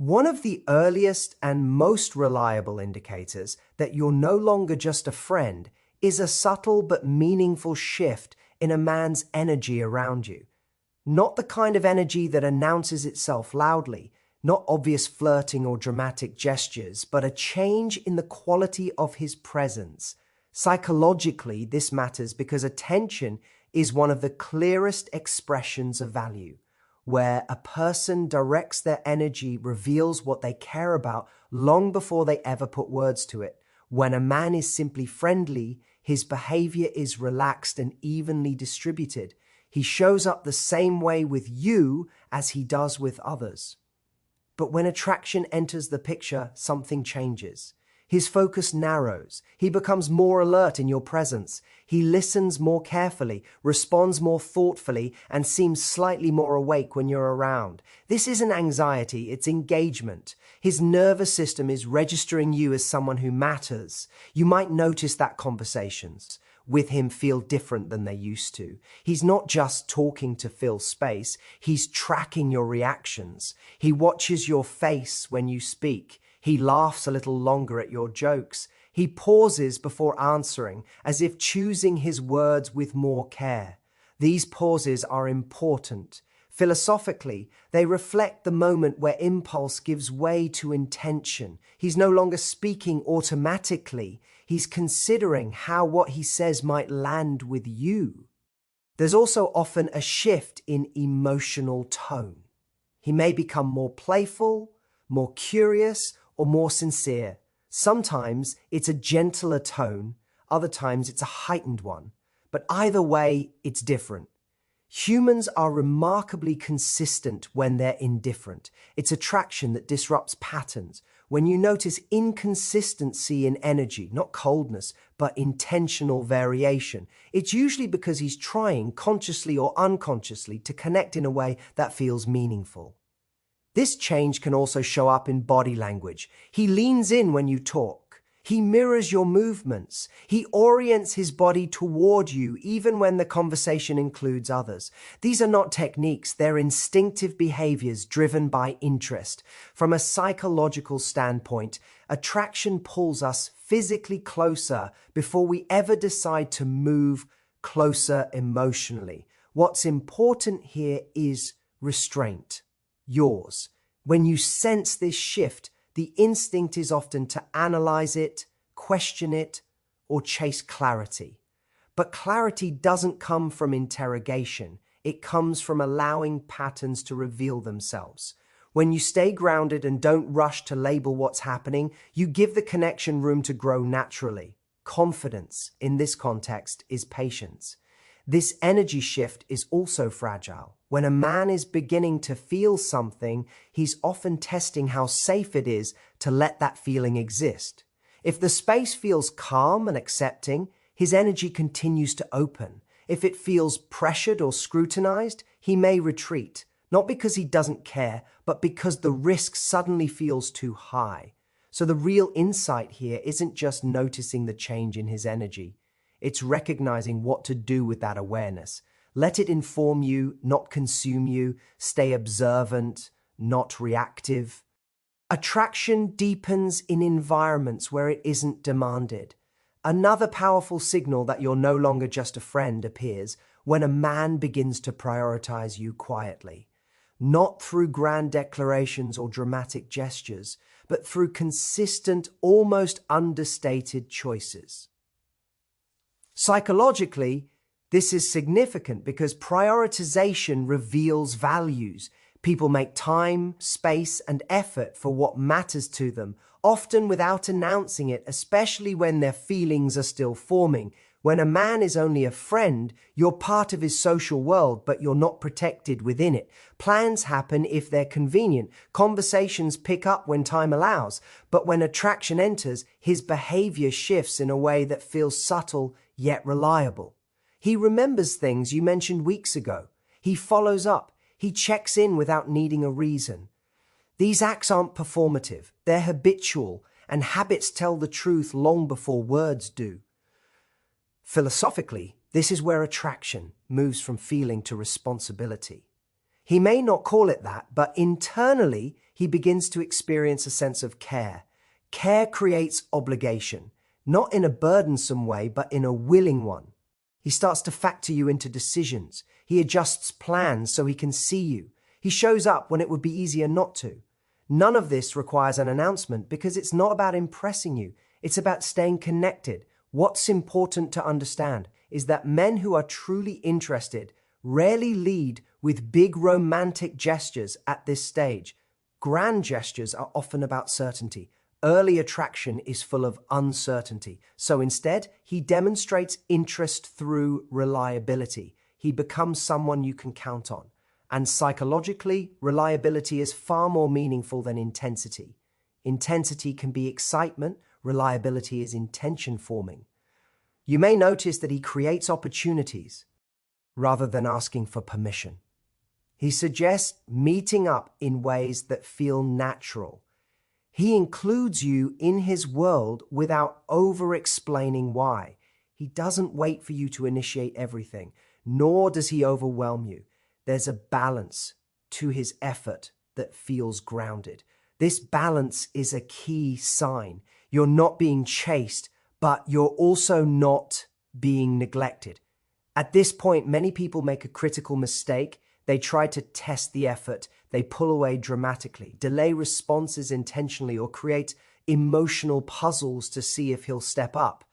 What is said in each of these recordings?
One of the earliest and most reliable indicators that you're no longer just a friend is a subtle but meaningful shift in a man's energy around you. Not the kind of energy that announces itself loudly, not obvious flirting or dramatic gestures, but a change in the quality of his presence. Psychologically, this matters because attention is one of the clearest expressions of value. Where a person directs their energy reveals what they care about long before they ever put words to it. When a man is simply friendly, his behavior is relaxed and evenly distributed. He shows up the same way with you as he does with others. But when attraction enters the picture, something changes. His focus narrows. He becomes more alert in your presence. He listens more carefully, responds more thoughtfully, and seems slightly more awake when you're around. This isn't anxiety, it's engagement. His nervous system is registering you as someone who matters. You might notice that conversations with him feel different than they used to. He's not just talking to fill space, he's tracking your reactions. He watches your face when you speak. He laughs a little longer at your jokes. He pauses before answering, as if choosing his words with more care. These pauses are important. Philosophically, they reflect the moment where impulse gives way to intention. He's no longer speaking automatically. He's considering how what he says might land with you. There's also often a shift in emotional tone. He may become more playful, more curious, or more sincere. Sometimes it's a gentler tone, other times it's a heightened one. But either way, it's different. Humans are remarkably consistent when they're indifferent. It's attraction that disrupts patterns. When you notice inconsistency in energy, not coldness, but intentional variation, it's usually because he's trying, consciously or unconsciously, to connect in a way that feels meaningful. This change can also show up in body language. He leans in when you talk. He mirrors your movements. He orients his body toward you, even when the conversation includes others. These are not techniques, they're instinctive behaviors driven by interest. From a psychological standpoint, attraction pulls us physically closer before we ever decide to move closer emotionally. What's important here is restraint. Yours. When you sense this shift, the instinct is often to analyze it, question it, or chase clarity. But clarity doesn't come from interrogation. It comes from allowing patterns to reveal themselves. When you stay grounded and don't rush to label what's happening, you give the connection room to grow naturally. Confidence, in this context, is patience. This energy shift is also fragile. When a man is beginning to feel something, he's often testing how safe it is to let that feeling exist. If the space feels calm and accepting, his energy continues to open. If it feels pressured or scrutinized, he may retreat, not because he doesn't care, but because the risk suddenly feels too high. So the real insight here isn't just noticing the change in his energy. It's recognizing what to do with that awareness. Let it inform you, not consume you. Stay observant, not reactive. Attraction deepens in environments where it isn't demanded. Another powerful signal that you're no longer just a friend appears when a man begins to prioritize you quietly. Not through grand declarations or dramatic gestures, but through consistent, almost understated choices. Psychologically, this is significant because prioritization reveals values. People make time, space, and effort for what matters to them, often without announcing it, especially when their feelings are still forming. When a man is only a friend, you're part of his social world, but you're not protected within it. Plans happen if they're convenient. Conversations pick up when time allows. But when attraction enters, his behavior shifts in a way that feels subtle yet reliable. He remembers things you mentioned weeks ago. He follows up. He checks in without needing a reason. These acts aren't performative. They're habitual, and habits tell the truth long before words do. Philosophically, this is where attraction moves from feeling to responsibility. He may not call it that, but internally, he begins to experience a sense of care. Care creates obligation, not in a burdensome way, but in a willing one. He starts to factor you into decisions. He adjusts plans so he can see you. He shows up when it would be easier not to. None of this requires an announcement because it's not about impressing you. It's about staying connected. What's important to understand is that men who are truly interested rarely lead with big romantic gestures at this stage. Grand gestures are often about certainty. Early attraction is full of uncertainty. So instead, he demonstrates interest through reliability. He becomes someone you can count on. And psychologically, reliability is far more meaningful than intensity. Intensity can be excitement, reliability is intention forming. You may notice that he creates opportunities rather than asking for permission. He suggests meeting up in ways that feel natural. He includes you in his world without over-explaining why. He doesn't wait for you to initiate everything, nor does he overwhelm you. There's a balance to his effort that feels grounded. This balance is a key sign. You're not being chased, but you're also not being neglected. At this point, many people make a critical mistake. They try to test the effort. They pull away dramatically, delay responses intentionally, or create emotional puzzles to see if he'll step up.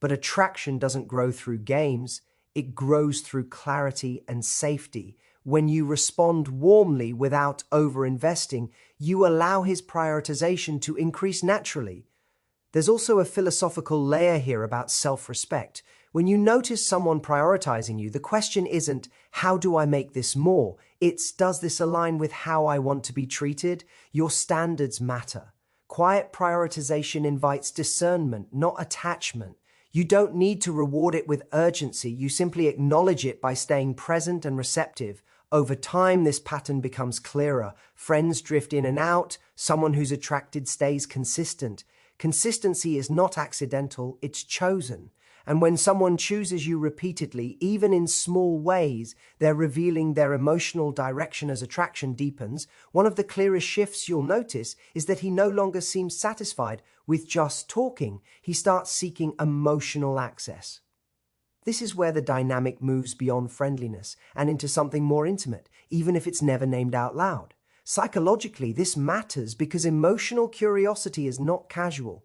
But attraction doesn't grow through games. It grows through clarity and safety. When you respond warmly without over-investing, you allow his prioritization to increase naturally. There's also a philosophical layer here about self-respect. When you notice someone prioritizing you, the question isn't, how do I make this more? It's, does this align with how I want to be treated? Your standards matter. Quiet prioritization invites discernment, not attachment. You don't need to reward it with urgency. You simply acknowledge it by staying present and receptive. Over time, this pattern becomes clearer. Friends drift in and out. Someone who's attracted stays consistent. Consistency is not accidental, it's chosen. And when someone chooses you repeatedly, even in small ways, they're revealing their emotional direction as attraction deepens. One of the clearest shifts you'll notice is that he no longer seems satisfied with just talking. He starts seeking emotional access. This is where the dynamic moves beyond friendliness and into something more intimate, even if it's never named out loud. Psychologically, this matters because emotional curiosity is not casual.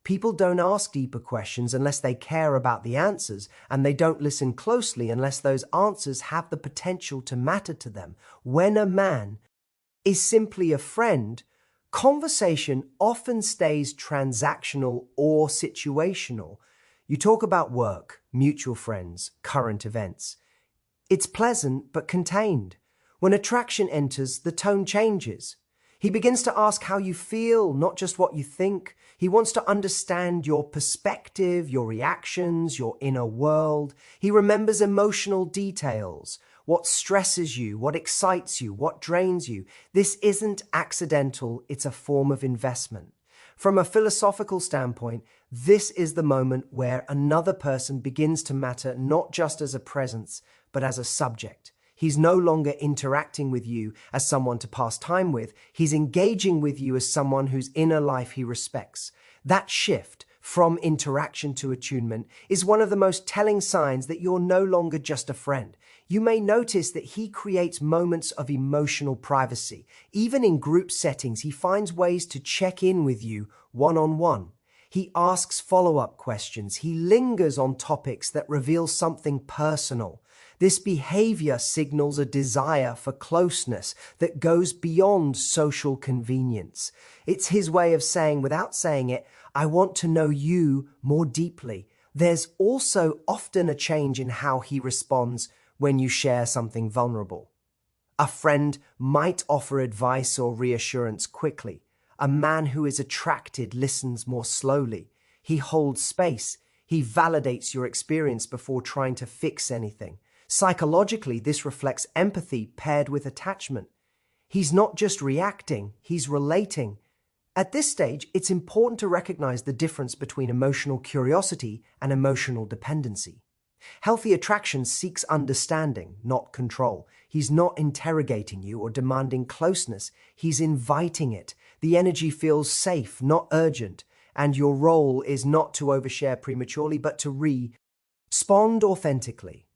People don't ask deeper questions unless they care about the answers, and they don't listen closely unless those answers have the potential to matter to them. When a man is simply a friend, conversation often stays transactional or situational. You talk about work, mutual friends, current events. It's pleasant but contained. When attraction enters, the tone changes. He begins to ask how you feel, not just what you think. He wants to understand your perspective, your reactions, your inner world. He remembers emotional details, what stresses you, what excites you, what drains you. This isn't accidental, it's a form of investment. From a philosophical standpoint, this is the moment where another person begins to matter not just as a presence, but as a subject. He's no longer interacting with you as someone to pass time with. He's engaging with you as someone whose inner life he respects. That shift from interaction to attunement is one of the most telling signs that you're no longer just a friend. You may notice that he creates moments of emotional privacy. Even in group settings, he finds ways to check in with you one-on-one. He asks follow-up questions. He lingers on topics that reveal something personal. This behavior signals a desire for closeness that goes beyond social convenience. It's his way of saying, without saying it, I want to know you more deeply. There's also often a change in how he responds when you share something vulnerable. A friend might offer advice or reassurance quickly. A man who is attracted listens more slowly. He holds space. He validates your experience before trying to fix anything. Psychologically, this reflects empathy paired with attachment. He's not just reacting, he's relating. At this stage, it's important to recognize the difference between emotional curiosity and emotional dependency. Healthy attraction seeks understanding, not control. He's not interrogating you or demanding closeness. He's inviting it. The energy feels safe, not urgent. And your role is not to overshare prematurely, but to respond authentically.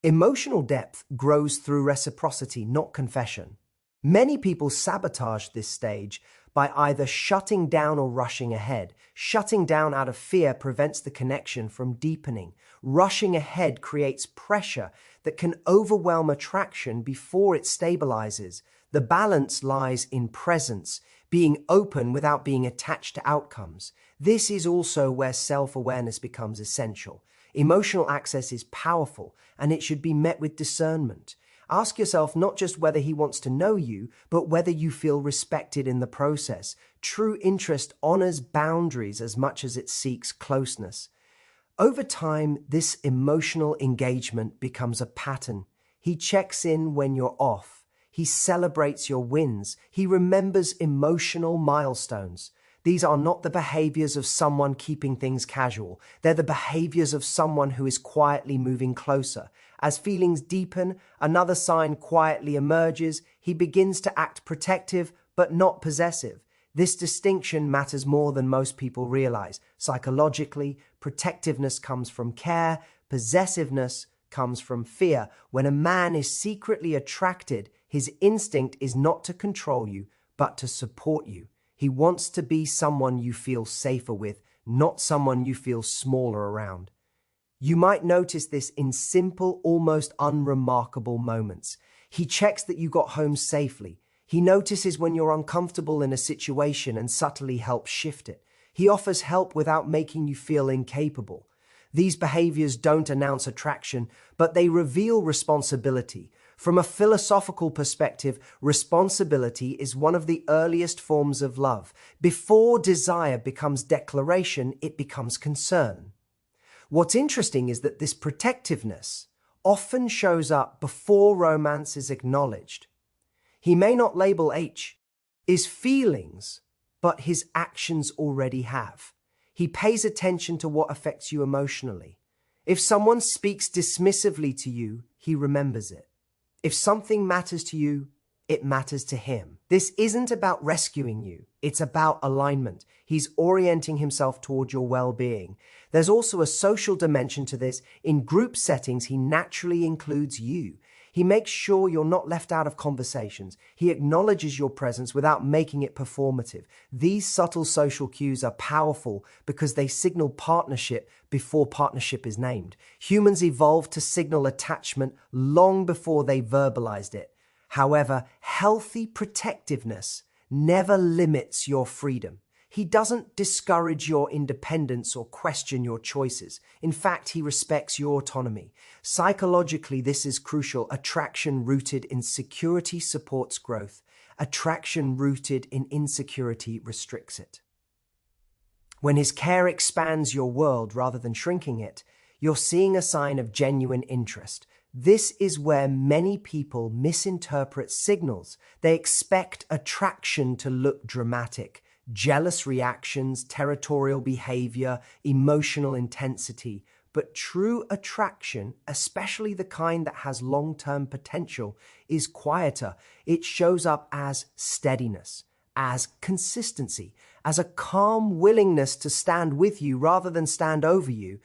Emotional depth grows through reciprocity, not confession. Many people sabotage this stage by either shutting down or rushing ahead. Shutting down out of fear prevents the connection from deepening. Rushing ahead creates pressure that can overwhelm attraction before it stabilizes. The balance lies in presence, being open without being attached to outcomes. This is also where self-awareness becomes essential. Emotional access is powerful, and it should be met with discernment. Ask yourself not just whether he wants to know you, but whether you feel respected in the process. True interest honors boundaries as much as it seeks closeness. Over time, this emotional engagement becomes a pattern. He checks in when you're off. He celebrates your wins. He remembers emotional milestones. These are not the behaviors of someone keeping things casual. They're the behaviors of someone who is quietly moving closer. As feelings deepen, another sign quietly emerges. He begins to act protective, but not possessive. This distinction matters more than most people realize. Psychologically, protectiveness comes from care. Possessiveness comes from fear. When a man is secretly attracted, his instinct is not to control you, but to support you. He wants to be someone you feel safer with, not someone you feel smaller around. You might notice this in simple, almost unremarkable moments. He checks that you got home safely. He notices when you're uncomfortable in a situation and subtly helps shift it. He offers help without making you feel incapable. These behaviors don't announce attraction, but they reveal responsibility. From a philosophical perspective, responsibility is one of the earliest forms of love. Before desire becomes declaration, it becomes concern. What's interesting is that this protectiveness often shows up before romance is acknowledged. He may not label his feelings, but his actions already have. He pays attention to what affects you emotionally. If someone speaks dismissively to you, he remembers it. If something matters to you, it matters to him. This isn't about rescuing you. It's about alignment. He's orienting himself toward your well-being. There's also a social dimension to this. In group settings, he naturally includes you. He makes sure you're not left out of conversations. He acknowledges your presence without making it performative. These subtle social cues are powerful because they signal partnership before partnership is named. Humans evolved to signal attachment long before they verbalized it. However, healthy protectiveness never limits your freedom. He doesn't discourage your independence or question your choices. In fact, he respects your autonomy. Psychologically, this is crucial. Attraction rooted in security supports growth. Attraction rooted in insecurity restricts it. When his care expands your world rather than shrinking it, you're seeing a sign of genuine interest. This is where many people misinterpret signals. They expect attraction to look dramatic. Jealous reactions, territorial behavior, emotional intensity. But true attraction, especially the kind that has long-term potential, is quieter. It shows up as steadiness, as consistency, as a calm willingness to stand with you rather than stand over you.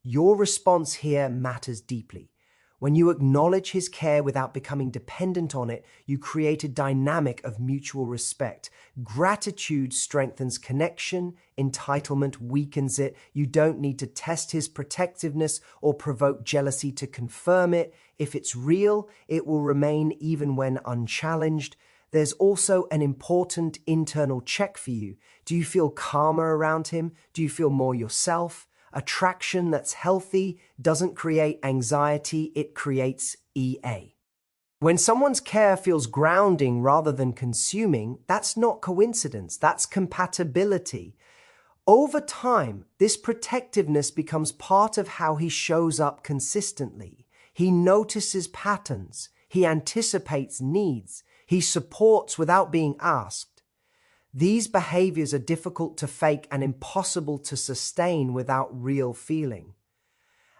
Your response here matters deeply. When you acknowledge his care without becoming dependent on it, you create a dynamic of mutual respect. Gratitude strengthens connection, entitlement weakens it. You don't need to test his protectiveness or provoke jealousy to confirm it. If it's real, it will remain even when unchallenged. There's also an important internal check for you. Do you feel calmer around him? Do you feel more yourself? Attraction that's healthy doesn't create anxiety, it creates EA. When someone's care feels grounding rather than consuming, that's not coincidence, that's compatibility. Over time, this protectiveness becomes part of how he shows up consistently. He notices patterns, he anticipates needs, he supports without being asked. These behaviors are difficult to fake and impossible to sustain without real feeling.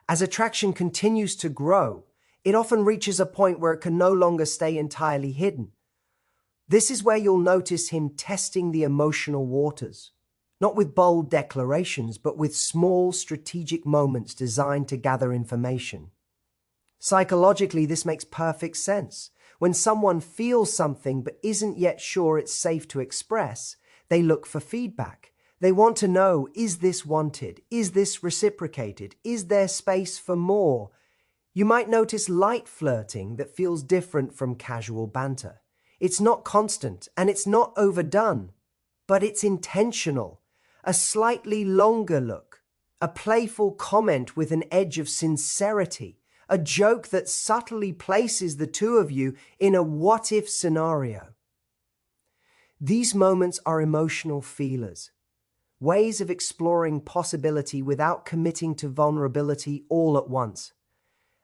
As attraction continues to grow, it often reaches a point where it can no longer stay entirely hidden. This is where you'll notice him testing the emotional waters, not with bold declarations, but with small strategic moments designed to gather information. Psychologically, this makes perfect sense. When someone feels something but isn't yet sure it's safe to express, they look for feedback. They want to know, is this wanted? Is this reciprocated? Is there space for more? You might notice light flirting that feels different from casual banter. It's not constant and it's not overdone, but it's intentional. A slightly longer look, a playful comment with an edge of sincerity, a joke that subtly places the two of you in a what-if scenario. These moments are emotional feelers, ways of exploring possibility without committing to vulnerability all at once.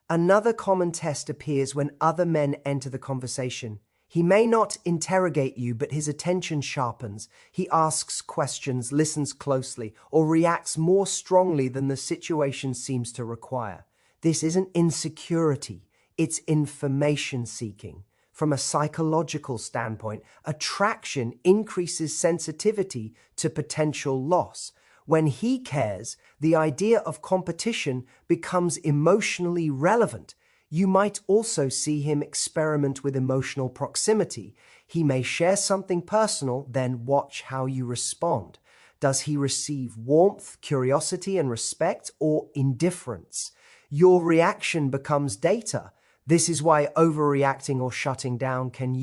Another common test appears when other men enter the conversation. He may not interrogate you, but his attention sharpens. He asks questions, listens closely, or reacts more strongly than the situation seems to require. This isn't insecurity, it's information seeking. From a psychological standpoint, attraction increases sensitivity to potential loss. When he cares, the idea of competition becomes emotionally relevant. You might also see him experiment with emotional proximity. He may share something personal, then watch how you respond. Does he receive warmth, curiosity, and respect, or indifference? Your reaction becomes data. This is why overreacting or shutting down can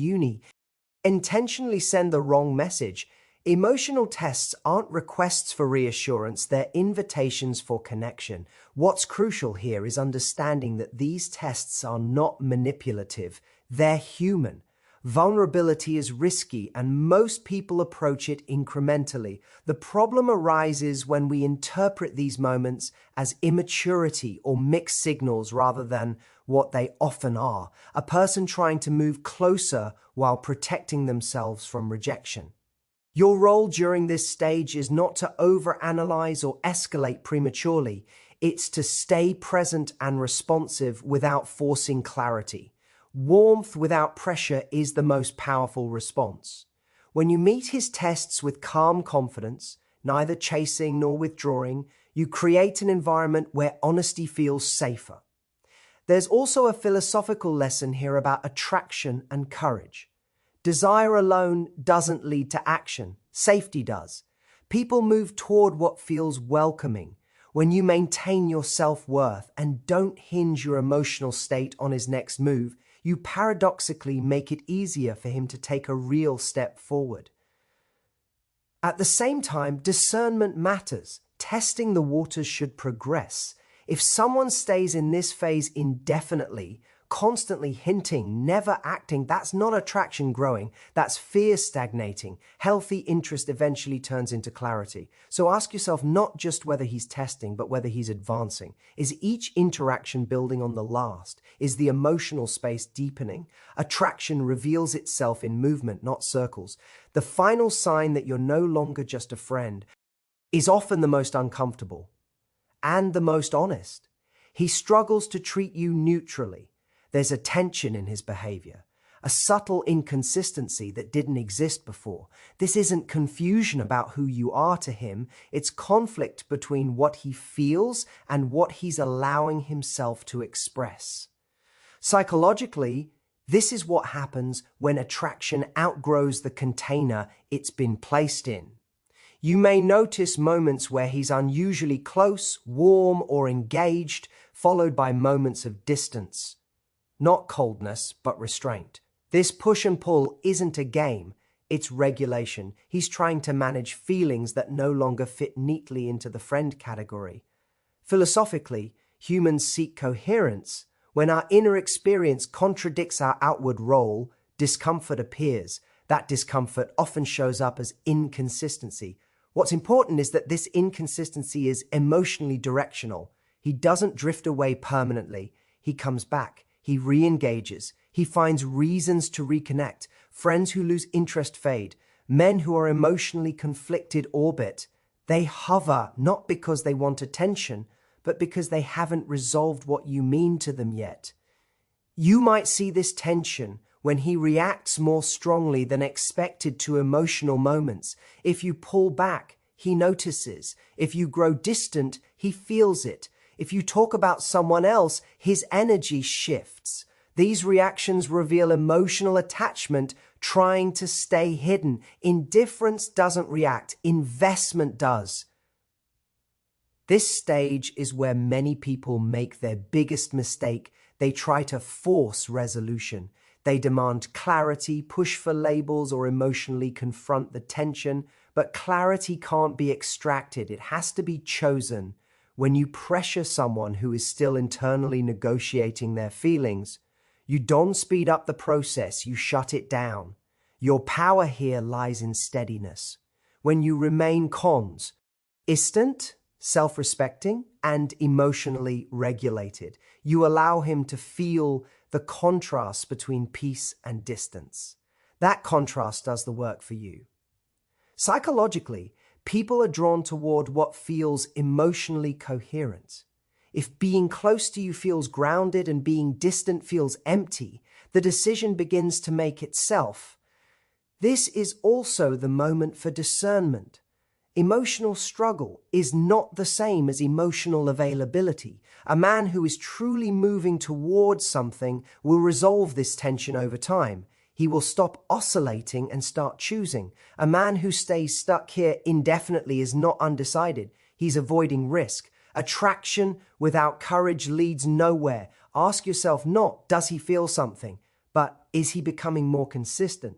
intentionally send the wrong message. Emotional tests aren't requests for reassurance, they're invitations for connection. What's crucial here is understanding that these tests are not manipulative, they're human. Vulnerability is risky, and most people approach it incrementally. The problem arises when we interpret these moments as immaturity or mixed signals rather than what they often are, a person trying to move closer while protecting themselves from rejection. Your role during this stage is not to overanalyze or escalate prematurely. It's to stay present and responsive without forcing clarity. Warmth without pressure is the most powerful response. When you meet his tests with calm confidence, neither chasing nor withdrawing, you create an environment where honesty feels safer. There's also a philosophical lesson here about attraction and courage. Desire alone doesn't lead to action. Safety does. People move toward what feels welcoming. When you maintain your self-worth and don't hinge your emotional state on his next move, you paradoxically make it easier for him to take a real step forward. At the same time, discernment matters. Testing the waters should progress. If someone stays in this phase indefinitely, constantly hinting, never acting, that's not attraction growing, that's fear stagnating. Healthy interest eventually turns into clarity. So ask yourself not just whether he's testing, but whether he's advancing. Is each interaction building on the last? Is the emotional space deepening? Attraction reveals itself in movement, not circles. The final sign that you're no longer just a friend is often the most uncomfortable and the most honest. He struggles to treat you neutrally. There's a tension in his behavior, a subtle inconsistency that didn't exist before. This isn't confusion about who you are to him, it's conflict between what he feels and what he's allowing himself to express. Psychologically, this is what happens when attraction outgrows the container it's been placed in. You may notice moments where he's unusually close, warm, or engaged, followed by moments of distance. Not coldness, but restraint. This push and pull isn't a game, it's regulation. He's trying to manage feelings that no longer fit neatly into the friend category. Philosophically, humans seek coherence. When our inner experience contradicts our outward role, discomfort appears. That discomfort often shows up as inconsistency. What's important is that this inconsistency is emotionally directional. He doesn't drift away permanently. He comes back. He re-engages. He finds reasons to reconnect. Friends who lose interest fade. Men who are emotionally conflicted orbit. They hover not because they want attention, but because they haven't resolved what you mean to them yet. You might see this tension when he reacts more strongly than expected to emotional moments. If you pull back, he notices. If you grow distant, he feels it. If you talk about someone else, his energy shifts. These reactions reveal emotional attachment trying to stay hidden. Indifference doesn't react, investment does. This stage is where many people make their biggest mistake. They try to force resolution. They demand clarity, push for labels, or emotionally confront the tension. But clarity can't be extracted. It has to be chosen. When you pressure someone who is still internally negotiating their feelings, you don't speed up the process, you shut it down. Your power here lies in steadiness. When you remain consistent, self-respecting, and emotionally regulated, you allow him to feel the contrast between peace and distance. That contrast does the work for you. Psychologically, people are drawn toward what feels emotionally coherent. If being close to you feels grounded and being distant feels empty, the decision begins to make itself. This is also the moment for discernment. Emotional struggle is not the same as emotional availability. A man who is truly moving towards something will resolve this tension over time. He will stop oscillating and start choosing. A man who stays stuck here indefinitely is not undecided. He's avoiding risk. Attraction without courage leads nowhere. Ask yourself not, does he feel something, but is he becoming more consistent?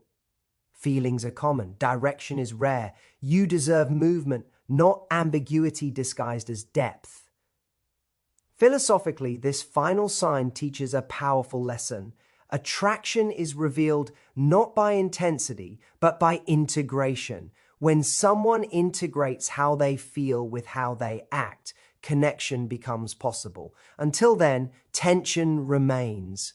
Feelings are common. Direction is rare. You deserve movement, not ambiguity disguised as depth. Philosophically, this final sign teaches a powerful lesson. Attraction is revealed not by intensity, but by integration. When someone integrates how they feel with how they act, connection becomes possible. Until then, tension remains.